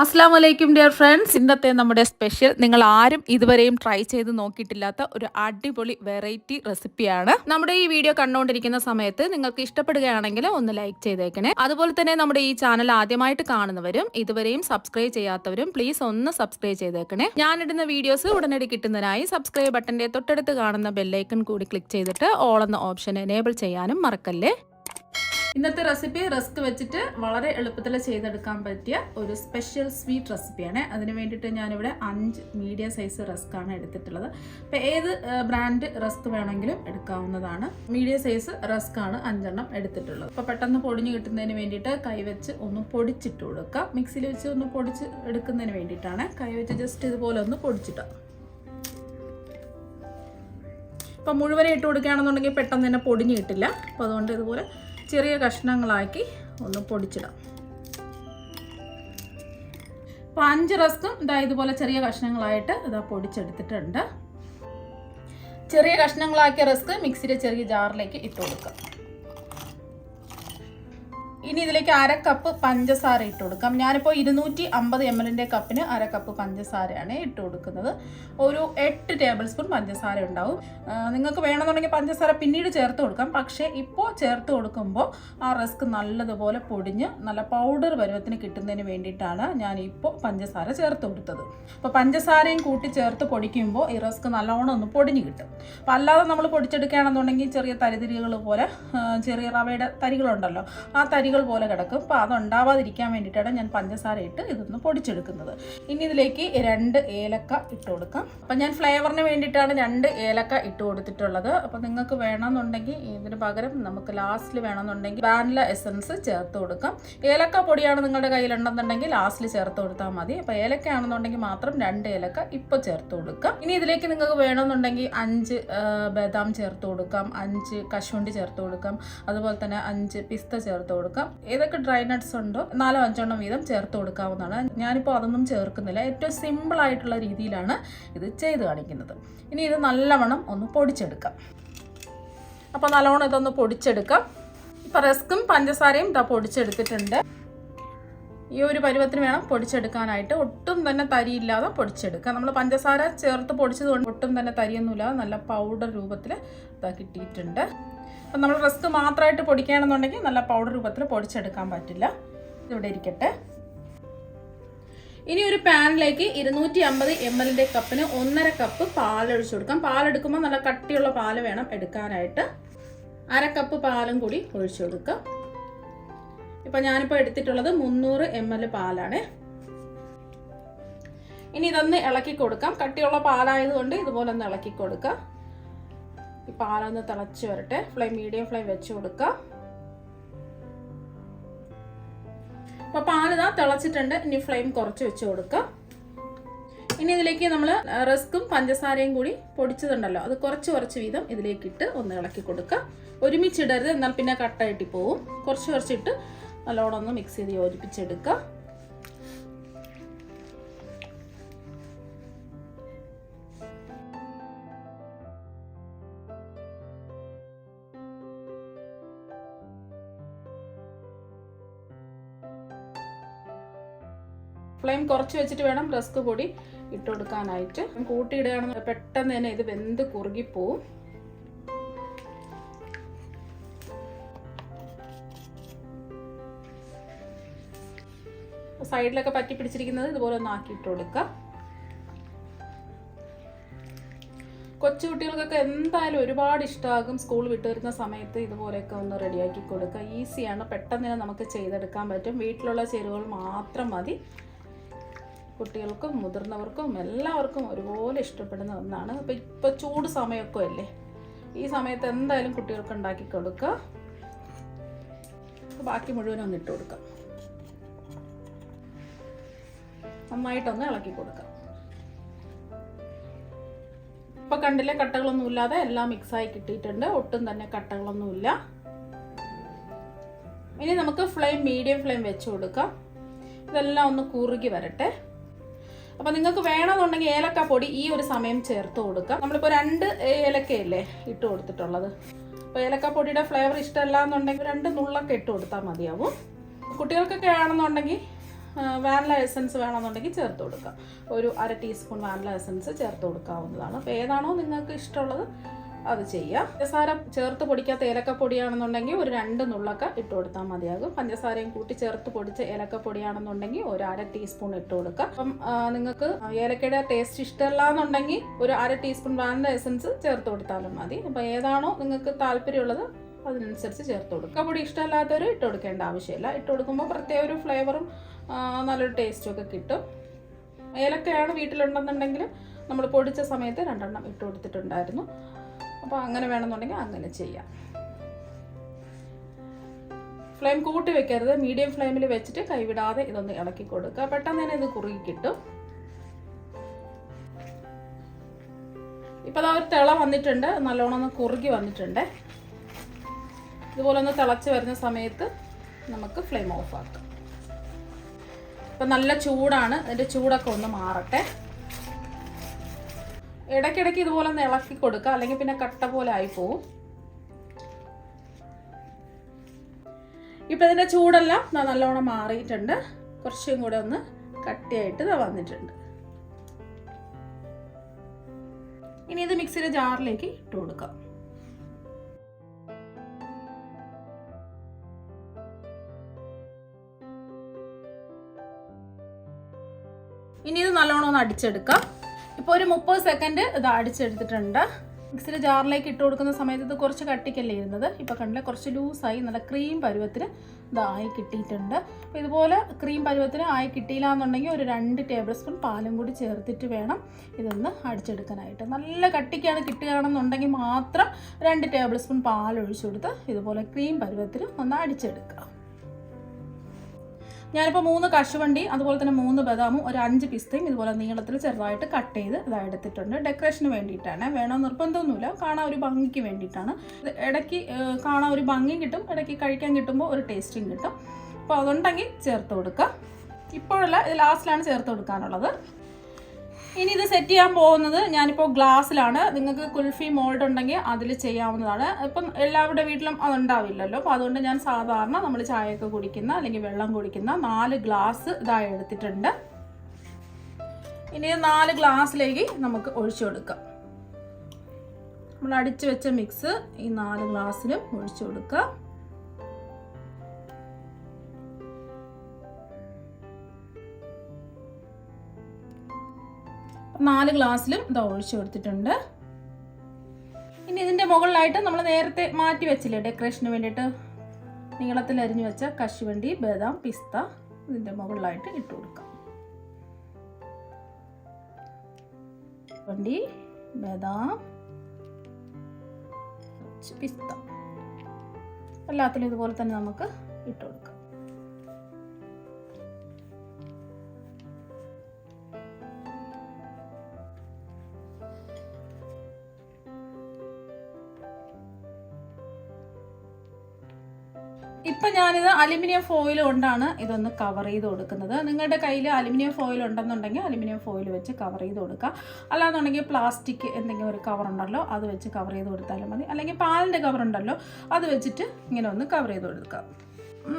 അസ്സാം വലൈക്കും dear friends. ഇന്നത്തെ നമ്മുടെ സ്പെഷ്യൽ നിങ്ങൾ ആരും ഇതുവരെയും ട്രൈ ചെയ്ത് നോക്കിയിട്ടില്ലാത്ത ഒരു അടിപൊളി വെറൈറ്റി റെസിപ്പിയാണ്. നമ്മുടെ ഈ വീഡിയോ കണ്ടുകൊണ്ടിരിക്കുന്ന സമയത്ത് നിങ്ങൾക്ക് ഇഷ്ടപ്പെടുകയാണെങ്കിൽ ഒന്ന് ലൈക്ക് ചെയ്തേക്കണേ. അതുപോലെ തന്നെ നമ്മുടെ ഈ ചാനൽ ആദ്യമായിട്ട് കാണുന്നവരും ഇതുവരെയും സബ്സ്ക്രൈബ് ചെയ്യാത്തവരും പ്ലീസ് ഒന്ന് സബ്സ്ക്രൈബ് ചെയ്തേക്കണേ. ഞാനിടുന്ന വീഡിയോസ് ഉടനടി കിട്ടുന്നതിനായി സബ്സ്ക്രൈബ് ബട്ടന്റെ തൊട്ടടുത്ത് കാണുന്ന ബെല്ലൈക്കൺ കൂടി ക്ലിക്ക് ചെയ്തിട്ട് ഓൾ എന്ന ഓപ്ഷൻ എനേബിൾ ചെയ്യാനും മറക്കല്ലേ. ഇന്നത്തെ റെസിപ്പി റസ്ക് വെച്ചിട്ട് വളരെ എളുപ്പത്തിൽ ചെയ്തെടുക്കാൻ പറ്റിയ ഒരു സ്പെഷ്യൽ സ്വീറ്റ് റെസിപ്പിയാണ്. അതിന് വേണ്ടിയിട്ട് ഞാനിവിടെ 5 മീഡിയം സൈസ് റസ്ക് ആണ് എടുത്തിട്ടുള്ളത്. അപ്പോൾ ഏത് ബ്രാൻഡ് റസ്ക് വേണമെങ്കിലും എടുക്കാവുന്നതാണ്. മീഡിയം സൈസ് റസ്ക് ആണ് 5 എണ്ണം എടുത്തിട്ടുള്ളത്. അപ്പോൾ പെട്ടെന്ന് പൊടിഞ്ഞ് കിട്ടുന്നതിന് വേണ്ടിയിട്ട് കൈവച്ച് ഒന്ന് പൊടിച്ചിട്ട് കൊടുക്കാം. മിക്സിയിൽ വെച്ച് ഒന്ന് പൊടിച്ച് എടുക്കുന്നതിന് വേണ്ടിയിട്ടാണ്. കൈവച്ച് ജസ്റ്റ് ഇതുപോലെ ഒന്ന് പൊടിച്ചിട്ട്. ഇപ്പോൾ മുഴുവനെ ഇട്ട് കൊടുക്കുകയാണെന്നുണ്ടെങ്കിൽ പെട്ടെന്ന് തന്നെ പൊടിഞ്ഞ് കിട്ടില്ല. അപ്പോൾ അതുകൊണ്ട് ഇതുപോലെ ചെറിയ കഷ്ണങ്ങളാക്കി ഒന്ന് പൊടിച്ചിടാം. അപ്പോൾ 5 റസ്കും ഇതുപോലെ ചെറിയ കഷ്ണങ്ങളായിട്ട് പൊടിച്ചെടുത്തിട്ടുണ്ട്. ചെറിയ കഷ്ണങ്ങളാക്കിയ റസ്ക് മിക്സിയുടെ ചെറിയ ജാറിലേക്ക് ഇട്ട് കൊടുക്കാം. ഇനി ഇതിലേക്ക് 1/2 കപ്പ് പഞ്ചസാര ഇട്ട് കൊടുക്കാം. ഞാനിപ്പോൾ 250 ml കപ്പിന് 1/2 കപ്പ് പഞ്ചസാരയാണ് ഇട്ട് കൊടുക്കുന്നത്. ഒരു 8 ടേബിൾ സ്പൂൺ പഞ്ചസാര ഉണ്ടാവും. നിങ്ങൾക്ക് വേണമെന്നുണ്ടെങ്കിൽ പഞ്ചസാര പിന്നീട് ചേർത്ത് കൊടുക്കാം. പക്ഷേ ഇപ്പോൾ ചേർത്ത് കൊടുക്കുമ്പോൾ ആ റസ്ക് നല്ലതുപോലെ പൊടിഞ്ഞ് നല്ല പൗഡർ പരുവത്തിന് കിട്ടുന്നതിന് വേണ്ടിയിട്ടാണ് ഞാൻ ഇപ്പോൾ പഞ്ചസാര ചേർത്ത് കൊടുത്തത്. അപ്പോൾ പഞ്ചസാരയും കൂട്ടി ചേർത്ത് പൊടിക്കുമ്പോൾ ഈ റസ്ക് നല്ലോണം ഒന്ന് പൊടിഞ്ഞ് കിട്ടും. അപ്പോൾ അല്ലാതെ നമ്മൾ പൊടിച്ചെടുക്കുകയാണെന്നുണ്ടെങ്കിൽ ചെറിയ തരിതരികൾ പോലെ ചെറിയ റവയുടെ തരികളുണ്ടല്ലോ, ആ തരികൾ പോലെ കിടക്കും. അപ്പോൾ അതുണ്ടാവാതിരിക്കാൻ വേണ്ടിയിട്ടാണ് ഞാൻ പഞ്ചസാര ഇട്ട് ഇതൊന്ന് പൊടിച്ചെടുക്കുന്നത്. ഇനി ഇതിലേക്ക് 2 ഏലക്ക ഇട്ട് കൊടുക്കാം. അപ്പം ഞാൻ ഫ്ലേവറിന് വേണ്ടിയിട്ടാണ് 2 ഏലക്ക ഇട്ട് കൊടുത്തിട്ടുള്ളത്. അപ്പോൾ നിങ്ങൾക്ക് വേണമെന്നുണ്ടെങ്കിൽ ഇതിന് പകരം നമുക്ക് ലാസ്റ്റിൽ വേണമെന്നുണ്ടെങ്കിൽ വാനില എസൻസ് ചേർത്ത് കൊടുക്കാം. ഏലക്ക പൊടിയാണ് നിങ്ങളുടെ കയ്യിലുണ്ടെന്നുണ്ടെങ്കിൽ ലാസ്റ്റിൽ ചേർത്ത് കൊടുത്താൽ മതി. അപ്പോൾ ഏലക്ക ആണെന്നുണ്ടെങ്കിൽ മാത്രം 2 ഏലക്ക ഇപ്പോൾ ചേർത്ത് കൊടുക്കാം. ഇനി ഇതിലേക്ക് നിങ്ങൾക്ക് വേണമെന്നുണ്ടെങ്കിൽ 5 ബദാം ചേർത്ത് കൊടുക്കാം, 5 കശുവണ്ടി ചേർത്ത് കൊടുക്കാം, അതുപോലെ തന്നെ 5 പിസ്ത ചേർത്ത് കൊടുക്കാം. ഏതൊക്കെ ഡ്രൈ നട്ട്സ് ഉണ്ടോ 4-5 എണ്ണം വീതം ചേർത്ത് കൊടുക്കാവുന്നതാണ്. ഞാനിപ്പോൾ അതൊന്നും ചേർക്കുന്നില്ല. ഏറ്റവും സിമ്പിൾ ആയിട്ടുള്ള രീതിയിലാണ് ഇത് ചെയ്ത് കാണിക്കുന്നത്. ഇനി ഇത് നല്ലവണ്ണം ഒന്ന് പൊടിച്ചെടുക്കാം. അപ്പോൾ നല്ലവണ്ണം ഇതൊന്ന് പൊടിച്ചെടുക്കാം. ഇപ്പോൾ റസ്കും പഞ്ചസാരയും പൊടിച്ചെടുത്തിട്ടുണ്ട്. ഈ ഒരു പരുവത്തിന് വേണം പൊടിച്ചെടുക്കാനായിട്ട്. ഒട്ടും തന്നെ തരിയില്ലാതെ പൊടിച്ചെടുക്കാം. നമ്മൾ പഞ്ചസാര ചേർത്ത് പൊടിച്ചത് കൊണ്ട് ഒട്ടും തന്നെ തരിയൊന്നുമില്ലാതെ നല്ല പൗഡർ രൂപത്തിൽ കിട്ടിയിട്ടുണ്ട്. അപ്പം നമ്മൾ റസ്ക് മാത്രമായിട്ട് പൊടിക്കുകയാണെന്നുണ്ടെങ്കിൽ നല്ല പൗഡർ രൂപത്തിൽ പൊടിച്ചെടുക്കാൻ പറ്റില്ല. ഇതിവിടെ ഇരിക്കട്ടെ. ഇനി ഒരു പാനിലേക്ക് 250 ml കപ്പിന് 1/2 കപ്പ് പാലൊഴിച്ച് കൊടുക്കാം. പാലെടുക്കുമ്പോൾ നല്ല കട്ടിയുള്ള പാല് വേണം എടുക്കാനായിട്ട്. 1/2 കപ്പ് പാലും കൂടി ഒഴിച്ചു കൊടുക്കാം. ഇപ്പം ഞാനിപ്പോൾ എടുത്തിട്ടുള്ളത് 300 ml പാലാണ്. ഇനി ഇതൊന്ന് ഇളക്കി കൊടുക്കാം. കട്ടിയുള്ള പാലായതുകൊണ്ട് ഇതുപോലെ ഒന്ന് ഇളക്കി കൊടുക്കാം. ഈ പാലൊന്ന് തിളച്ച് വരട്ടെ. മീഡിയം ഫ്ലെയിം വെച്ച് കൊടുക്കാം. അപ്പോൾ പാലിതാ തിളച്ചിട്ടുണ്ട്. ഇനി ഫ്ലെയിം കുറച്ച് വെച്ച് കൊടുക്കാം. ഇനി ഇതിലേക്ക് നമ്മൾ റസ്കും പഞ്ചസാരയും കൂടി പൊടിച്ചതുണ്ടല്ലോ, അത് കുറച്ച് വീതം ഇതിലേക്കിട്ട് ഒന്ന് ഇളക്കി കൊടുക്കാം. ഒരുമിച്ചിടരുത്, എന്നാൽ പിന്നെ കട്ടായിട്ട് പോവും. കുറച്ചിട്ട് നല്ലോണം ഒന്ന് മിക്സ് ചെയ്ത് യോജിപ്പിച്ചെടുക്കാം. ഫ്ലെയിം കുറച്ച് വെച്ചിട്ട് വേണം റസ്ക് പൊടി ഇട്ട് കൊടുക്കാനായിട്ട്. കൂട്ടിയിടുകയാണെന്ന് പെട്ടെന്ന് തന്നെ ഇത് വെന്ത് കുറുകിപ്പോവും. സൈഡിലൊക്കെ പറ്റി പിടിച്ചിരിക്കുന്നത് ഇതുപോലെ ഒന്ന് ആക്കിയിട്ട് കൊടുക്കുക. കൊച്ചുകുട്ടികൾക്കൊക്കെ എന്തായാലും ഒരുപാട് ഇഷ്ടമാകും. സ്കൂൾ വിട്ട് വരുന്ന സമയത്ത് ഇതുപോലെയൊക്കെ ഒന്ന് റെഡിയാക്കി കൊടുക്കുക. ഈസിയാണ്, പെട്ടെന്ന് തന്നെ നമുക്ക് ചെയ്തെടുക്കാൻ പറ്റും. വീട്ടിലുള്ള ചേരുവകൾ മാത്രം മതി. കുട്ടികൾക്കും മുതിർന്നവർക്കും എല്ലാവർക്കും ഒരുപോലെ ഇഷ്ടപ്പെടുന്ന ഒന്നാണ്. അപ്പോൾ ഇപ്പോൾ ചൂട് സമയമൊക്കെ അല്ലേ, ഈ സമയത്ത് എന്തായാലും കുട്ടികൾക്ക് ഉണ്ടാക്കി കൊടുക്കുക. ബാക്കി മുഴുവനും ഒന്ന് ഇട്ട് കൊടുക്കാം. നന്നായിട്ടൊന്ന് ഇളക്കി കൊടുക്കാം. ഇപ്പോൾ കണ്ടില്ലേ, കട്ടകളൊന്നും ഇല്ലാതെ എല്ലാം മിക്സായി കിട്ടിയിട്ടുണ്ട്. ഒട്ടും തന്നെ കട്ടകളൊന്നുമില്ല. ഇനി നമുക്ക് മീഡിയം ഫ്ലെയിം വെച്ച് കൊടുക്കാം. ഇതെല്ലാം ഒന്ന് കുറുകി വരട്ടെ. അപ്പോൾ നിങ്ങൾക്ക് വേണമെന്നുണ്ടെങ്കിൽ ഏലക്ക പൊടി ഈ ഒരു സമയം ചേർത്ത് കൊടുക്കാം. നമ്മളിപ്പോൾ 2 ഏലക്കയല്ലേ ഇട്ട് കൊടുത്തിട്ടുള്ളത്. അപ്പോൾ ഏലക്ക പൊടിയുടെ ഫ്ലേവർ ഇഷ്ടമല്ല എന്നുണ്ടെങ്കിൽ 2 നുള്ളൊക്കെ ഇട്ട് കൊടുത്താൽ മതിയാവും. കുട്ടികൾക്കൊക്കെ ആണെന്നുണ്ടെങ്കിൽ വാനില എസൻസ് വേണമെന്നുണ്ടെങ്കിൽ ചേർത്ത് കൊടുക്കാം. ഒരു 1/2 ടീസ്പൂൺ വാനില എസൻസ് ചേർത്ത് കൊടുക്കാവുന്നതാണ്. അപ്പോൾ ഏതാണോ നിങ്ങൾക്ക് ഇഷ്ടമുള്ളത് അത് ചെയ്യാം. പഞ്ചസാര ചേർത്ത് പൊടിക്കാത്ത ഏലക്കപ്പൊടിയാണെന്നുണ്ടെങ്കിൽ ഒരു 2 നുള്ളൊക്കെ ഇട്ട് കൊടുത്താൽ മതിയാകും. പഞ്ചസാരയും കൂട്ടി ചേർത്ത് പൊടിച്ച ഏലക്കപ്പൊടിയാണെന്നുണ്ടെങ്കിൽ ഒരു 1/2 ടീസ്പൂൺ ഇട്ട് കൊടുക്കാം. അപ്പം നിങ്ങൾക്ക് ഏലക്കയുടെ ടേസ്റ്റ് ഇഷ്ടമല്ല എന്നുണ്ടെങ്കിൽ ഒരു 1/2 ടീസ്പൂൺ വാനില എസൻസ് ചേർത്ത് കൊടുത്താലും മതി. അപ്പോൾ ഏതാണോ നിങ്ങൾക്ക് താല്പര്യമുള്ളത് അതിനനുസരിച്ച് ചേർത്ത് കൊടുക്കുക. പൊടി ഇഷ്ടമല്ലാത്തവർ ഇട്ട് കൊടുക്കേണ്ട ആവശ്യമില്ല. ഇട്ട് കൊടുക്കുമ്പോൾ പ്രത്യേക ഒരു ഫ്ലേവറും നല്ലൊരു ടേസ്റ്റും ഒക്കെ കിട്ടും. ഏലക്കയാണ് വീട്ടിലുണ്ടെന്നുണ്ടെങ്കിൽ നമ്മൾ പൊടിച്ച സമയത്ത് 2 എണ്ണം ഇട്ട് കൊടുത്തിട്ടുണ്ടായിരുന്നു. അപ്പോൾ അങ്ങനെ വേണമെന്നുണ്ടെങ്കിൽ അങ്ങനെ ചെയ്യാം. ഫ്ലെയിം കൂട്ടി വെക്കരുത്, മീഡിയം ഫ്ലെയിമിൽ വെച്ചിട്ട് കൈവിടാതെ ഇതൊന്ന് ഇളക്കി കൊടുക്കുക. പെട്ടെന്ന് തന്നെ ഇത് കുറുകി കിട്ടും. ഇപ്പോൾ ഒരു തിള വന്നിട്ടുണ്ട്, നല്ലോണം ഒന്ന് കുറുകി വന്നിട്ടുണ്ട്. ഇതുപോലെ ഒന്ന് തിളച്ച് വരുന്ന സമയത്ത് നമുക്ക് ഫ്ലെയിം ഓഫ് ആക്കാം. ഇപ്പം നല്ല ചൂടാണ്, അതിൻ്റെ ചൂടൊക്കെ ഒന്ന് മാറട്ടെ. ഇടയ്ക്കിടയ്ക്ക് ഇതുപോലെ ഒന്ന് ഇളക്കി കൊടുക്കുക, അല്ലെങ്കിൽ പിന്നെ കട്ട പോലെ ആയിപ്പോവും. ഇപ്പം ഇതിൻ്റെ ചൂടെല്ലാം നല്ലോണം മാറിയിട്ടുണ്ട്. കുറച്ചും കൂടെ ഒന്ന് കട്ടിയായിട്ട് വന്നിട്ടുണ്ട്. ഇനി ഇത് മിക്സിയുടെ ജാറിലേക്ക് ഇട്ട് കൊടുക്കാം. ഇനി ഇത് നല്ലോണം ഒന്ന് അടിച്ചെടുക്കാം. ഇപ്പോൾ ഒരു 30 സെക്കൻഡ് ഇത് അടിച്ചെടുത്തിട്ടുണ്ട്. മിക്സിയുടെ ജാറിലേക്ക് ഇട്ട് കൊടുക്കുന്ന സമയത്ത് ഇത് കുറച്ച് കട്ടിക്കല്ലേ ഇരുന്നത്. ഇപ്പോൾ കണ്ടില്ലേ, കുറച്ച് ലൂസായി നല്ല ക്രീം പരുവത്തിന് ഇതായി കിട്ടിയിട്ടുണ്ട്. അപ്പോൾ ഇതുപോലെ ക്രീം പരുവത്തിന് ആയി കിട്ടിയില്ല എന്നുണ്ടെങ്കിൽ ഒരു 2 ടേബിൾ സ്പൂൺ പാലും കൂടി ചേർത്തിട്ട് വേണം ഇതൊന്ന് അടിച്ചെടുക്കാനായിട്ട്. നല്ല കട്ടിക്കാണ് കിട്ടുകയാണെന്നുണ്ടെങ്കിൽ മാത്രം 2 ടേബിൾ സ്പൂൺ പാൽ ഒഴിച്ചു കൊടുത്ത് ഇതുപോലെ ക്രീം പരുവത്തിന് ഒന്ന് അടിച്ചെടുക്കുക. ഞാനിപ്പോൾ 3 കശുവണ്ടി, അതുപോലെ തന്നെ 3 ബദാമും ഒരു 5 പിസ്തയും ഇതുപോലെ നീളത്തിൽ ചെറുതായിട്ട് കട്ട് ചെയ്ത് ഇതെടുത്തിട്ടുണ്ട്. ഡെക്കറേഷന് വേണ്ടിയിട്ടാണ്, വേണോ നിർബന്ധമൊന്നുമില്ല, കാണാൻ ഒരു ഭംഗിക്ക് വേണ്ടിയിട്ടാണ്. ഇത് ഇടയ്ക്ക് കാണാൻ ഒരു ഭംഗിയും കിട്ടും, ഇടയ്ക്ക് കഴിക്കാൻ കിട്ടുമ്പോൾ ഒരു ടേസ്റ്റും കിട്ടും. അപ്പോൾ അതുണ്ടെങ്കിൽ ചേർത്ത് കൊടുക്കുക. ഇപ്പോഴല്ല, ഇത് ലാസ്റ്റിലാണ് ചേർത്ത് കൊടുക്കാനുള്ളത്. ഇനി ഇത് സെറ്റ് ചെയ്യാൻ പോകുന്നത് ഞാനിപ്പോൾ ഗ്ലാസ്സിലാണ്. നിങ്ങൾക്ക് കുൽഫി മോൾഡ് ഉണ്ടെങ്കിൽ അതിൽ ചെയ്യാവുന്നതാണ്. ഇപ്പം എല്ലാവരുടെ വീട്ടിലും അതുണ്ടാവില്ലല്ലോ. അപ്പോൾ അതുകൊണ്ട് ഞാൻ സാധാരണ നമ്മൾ ചായയൊക്കെ കുടിക്കുന്ന അല്ലെങ്കിൽ വെള്ളം കുടിക്കുന്ന 4 ഗ്ലാസ് ഇതായി എടുത്തിട്ടുണ്ട്. ഇനി 4 ഗ്ലാസ്സിലേക്ക് നമുക്ക് ഒഴിച്ചു കൊടുക്കാം. നമ്മൾ അടിച്ചു വെച്ച മിക്സ് ഈ 4 ഗ്ലാസ്സിലും ഒഴിച്ചു കൊടുക്കുക. നാല് ഗ്ലാസ്സിലും ഇത് ഒഴിച്ചു കൊടുത്തിട്ടുണ്ട്. ഇനി ഇതിൻ്റെ മുകളിലായിട്ട് നമ്മൾ നേരത്തെ മാറ്റി വെച്ചില്ലേ ഡെക്കറേഷന് വേണ്ടിയിട്ട് നീളത്തിൽ അരിഞ്ഞു വെച്ച കശുവണ്ടി, ബദാം, പിസ്ത ഇതിൻ്റെ മുകളിലായിട്ട് ഇട്ട് കൊടുക്കാം. കശുവണ്ടി, ബദാം, പിസ്ത എല്ലാത്തിലും ഇതുപോലെ തന്നെ നമുക്ക് ഇട്ട് കൊടുക്കാം. ഇപ്പം ഞാനിത് അലുമിനിയം ഫോയിൽ കൊണ്ടാണ് ഇതൊന്ന് കവർ ചെയ്ത് കൊടുക്കുന്നത്. നിങ്ങളുടെ കയ്യിൽ അലുമിനിയം ഫോയിൽ ഉണ്ടെന്നുണ്ടെങ്കിൽ അലുമിനിയം ഫോയിൽ വെച്ച് കവർ ചെയ്ത് കൊടുക്കുക. അല്ലാന്നുണ്ടെങ്കിൽ പ്ലാസ്റ്റിക് എന്തെങ്കിലും ഒരു കവർ ഉണ്ടല്ലോ അത് വെച്ച് കവർ ചെയ്ത് കൊടുത്താലും മതി. അല്ലെങ്കിൽ പാലിൻ്റെ കവർ ഉണ്ടല്ലോ അത് വെച്ചിട്ട് ഇങ്ങനെ ഒന്ന് കവർ ചെയ്ത് കൊടുക്കുക.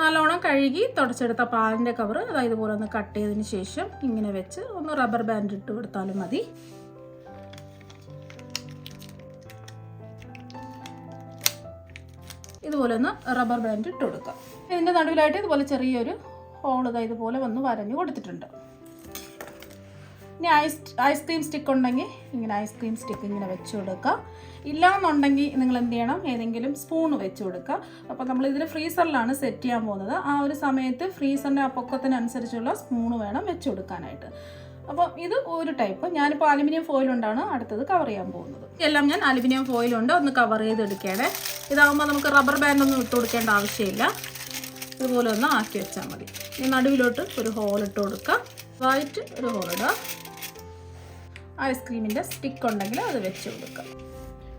നല്ലോണം കഴുകി തുടച്ചെടുത്ത പാലിൻ്റെ കവർ അതായത് ഇതുപോലെ ഒന്ന് കട്ട് ചെയ്തതിന് ശേഷം ഇങ്ങനെ വെച്ച് ഒന്ന് റബ്ബർ ബാൻഡ് ഇട്ട് കൊടുത്താലും മതി. ഇതുപോലെ ഒന്ന് റബ്ബർ ബാൻഡ് ഇട്ട് കൊടുക്കാം. ഇതിൻ്റെ നടുവിലായിട്ട് ഇതുപോലെ ചെറിയൊരു ഹോൾ ഇതുപോലെ വന്ന് വരഞ്ഞു കൊടുത്തിട്ടുണ്ട്. ഇനി ഐസ്ക്രീം സ്റ്റിക്ക് ഉണ്ടെങ്കിൽ ഇങ്ങനെ ഐസ്ക്രീം സ്റ്റിക്ക് ഇങ്ങനെ വെച്ച് കൊടുക്കുക. ഇല്ലയെന്നുണ്ടെങ്കിൽ നിങ്ങൾ എന്ത് ചെയ്യണം, ഏതെങ്കിലും സ്പൂൺ വെച്ച് കൊടുക്കുക. അപ്പോൾ നമ്മളിതിൽ ഫ്രീസറിലാണ് സെറ്റ് ചെയ്യാൻ പോകുന്നത്. ആ ഒരു സമയത്ത് ഫ്രീസറിൻ്റെ പൊക്കത്തിനനുസരിച്ചുള്ള സ്പൂണ് വേണം വെച്ച് കൊടുക്കാനായിട്ട്. അപ്പം ഇത് ഒരു ടൈപ്പ്. ഞാനിപ്പോൾ അലുമിനിയം ഫോയിൽ കൊണ്ടാണ് അടുത്തത് കവർ ചെയ്യാൻ പോകുന്നത്. എല്ലാം ഞാൻ അലുമിനിയം ഫോയിൽ കൊണ്ട് ഒന്ന് കവർ ചെയ്തെടുക്കുകയാണ്. ഇതാകുമ്പോൾ നമുക്ക് റബ്ബർ ബാൻഡൊന്നും ഇട്ട് കൊടുക്കേണ്ട ആവശ്യമില്ല. ഇതുപോലെ ഒന്ന് ആക്കി വെച്ചാൽ മതി. ഈ നടുവിലോട്ട് ഒരു ഹോൾ ഇട്ട് കൊടുക്കുക. വൈറ്റ് ഒരു ഹോൾ ഇടുക. ഐസ്ക്രീമിൻ്റെ സ്റ്റിക്ക് ഉണ്ടെങ്കിൽ അത് വെച്ച് കൊടുക്കുക.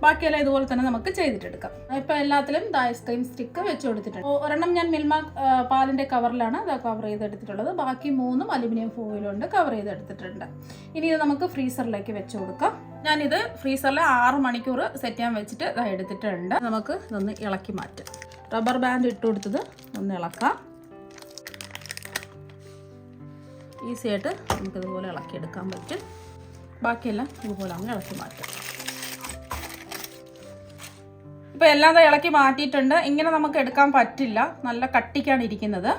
ബാക്കിയെല്ലാം ഇതുപോലെ തന്നെ നമുക്ക് ചെയ്തിട്ടെടുക്കാം. ഇപ്പോൾ എല്ലാത്തിലും ഇത് ഐസ്ക്രീം സ്റ്റിക്ക് വെച്ച് കൊടുത്തിട്ടുണ്ട്. ഒരെണ്ണം ഞാൻ മിൽമ പാലിൻ്റെ കവറിലാണ് ഇത് കവർ ചെയ്തെടുത്തിട്ടുള്ളത്. ബാക്കി 3 അലുമിനിയം ഫോയിലുകൊണ്ട് കവർ ചെയ്തെടുത്തിട്ടുണ്ട്. ഇനി ഇത് നമുക്ക് ഫ്രീസറിലേക്ക് വെച്ച് കൊടുക്കാം. ഞാനിത് ഫ്രീസറിൽ 6 മണിക്കൂർ സെറ്റ് ചെയ്യാൻ വെച്ചിട്ട് ഇത് എടുത്തിട്ടുണ്ട്. നമുക്ക് ഇതൊന്ന് ഇളക്കി മാറ്റാം. റബ്ബർ ബാൻഡ് ഇട്ട് കൊടുത്തത് ഒന്ന് ഇളക്കാം. ഈസി ആയിട്ട് നമുക്കിതുപോലെ ഇളക്കിയെടുക്കാൻ പറ്റും. ബാക്കിയെല്ലാം ഇതുപോലെ അങ്ങ് ഇളക്കി മാറ്റും. ഇപ്പോൾ എല്ലാം ഇളക്കി മാറ്റിയിട്ടുണ്ട്. ഇങ്ങനെ നമുക്ക് എടുക്കാൻ പറ്റില്ല, നല്ല കട്ടിക്കാണ് ഇരിക്കുന്നത്.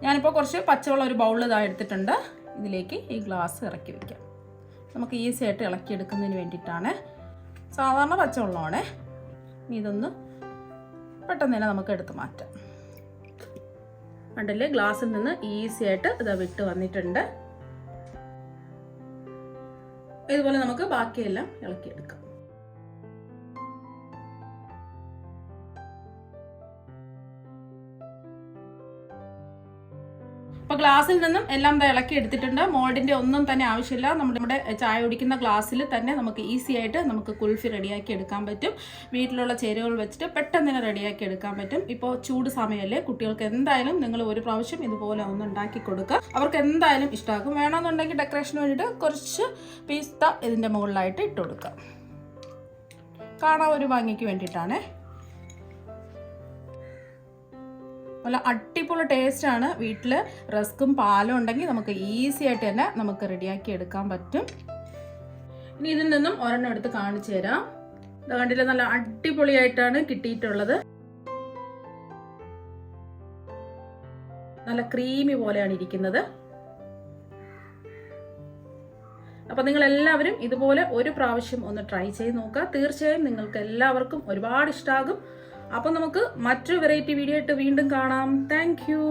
ഞാനിപ്പോൾ കുറച്ച് പച്ചവെള്ളം ഒരു ബൗളിൽ ഇതാ എടുത്തിട്ടുണ്ട്. ഇതിലേക്ക് ഈ ഗ്ലാസ് ഇറക്കി വയ്ക്കാം. നമുക്ക് ഈസി ആയിട്ട് ഇളക്കിയെടുക്കുന്നതിന് വേണ്ടിയിട്ടാണ്. സാധാരണ പച്ചവെള്ളമാണ്. ഇതൊന്ന് പെട്ടെന്ന് തന്നെ നമുക്ക് എടുത്ത് മാറ്റാം. കണ്ടില്ലേ, ഗ്ലാസ്സിൽ നിന്ന് ഈസി ആയിട്ട് ഇത് വിട്ട് വന്നിട്ടുണ്ട്. ഇതുപോലെ നമുക്ക് ബാക്കിയെല്ലാം ഇളക്കിയെടുക്കാം. അപ്പോൾ ഗ്ലാസ്സിൽ നിന്നും എല്ലാം ഇളക്കി എടുത്തിട്ടുണ്ട്. മോൾഡിൻ്റെ ഒന്നും തന്നെ ആവശ്യമില്ല. നമ്മുടെ ചായ കുടിക്കുന്ന ഗ്ലാസ്സിൽ തന്നെ നമുക്ക് ഈസി ആയിട്ട് നമുക്ക് കുൽഫി റെഡിയാക്കി എടുക്കാൻ പറ്റും. വീട്ടിലുള്ള ചേരുവകൾ വെച്ചിട്ട് പെട്ടെന്ന് തന്നെ റെഡിയാക്കി എടുക്കാൻ പറ്റും. ഇപ്പോൾ ചൂട് സമയമല്ലേ, കുട്ടികൾക്ക് എന്തായാലും നിങ്ങൾ ഒരു പ്രാവശ്യം ഇതുപോലെ ഒന്ന് ഉണ്ടാക്കി കൊടുക്കുക. അവർക്ക് എന്തായാലും ഇഷ്ടമാക്കും. വേണമെന്നുണ്ടെങ്കിൽ ഡെക്കറേഷന് വേണ്ടിയിട്ട് കുറച്ച് പിസ്ത ഇതിൻ്റെ മുകളിലായിട്ട് ഇട്ട് കൊടുക്കുക. കാണാൻ ഒരു ഭംഗിക്ക് വേണ്ടിയിട്ടാണ്. നല്ല അടിപൊളി ടേസ്റ്റാണ്. വീട്ടിൽ റസ്ക്കും പാലും ഉണ്ടെങ്കിൽ നമുക്ക് ഈസി ആയിട്ട് തന്നെ നമുക്ക് റെഡിയാക്കി എടുക്കാൻ പറ്റും. ഇനി ഇതിൽ നിന്നും ഒരെണ്ണം എടുത്ത് കാണിച്ചു തരാം. ഇത് കണ്ടില്ല, നല്ല അടിപൊളിയായിട്ടാണ് കിട്ടിയിട്ടുള്ളത്. നല്ല ക്രീമി പോലെയാണ് ഇരിക്കുന്നത്. അപ്പോൾ നിങ്ങൾ എല്ലാവരും ഇതുപോലെ ഒരു പ്രാവശ്യം ഒന്ന് ട്രൈ ചെയ്ത് നോക്കുക. തീർച്ചയായും നിങ്ങൾക്ക് എല്ലാവർക്കും ഒരുപാട് ഇഷ്ടമാകും. അപ്പോൾ നമുക്ക് മറ്റൊരു വെറൈറ്റി വീഡിയോ ആയിട്ട് വീണ്ടും കാണാം. Thank you.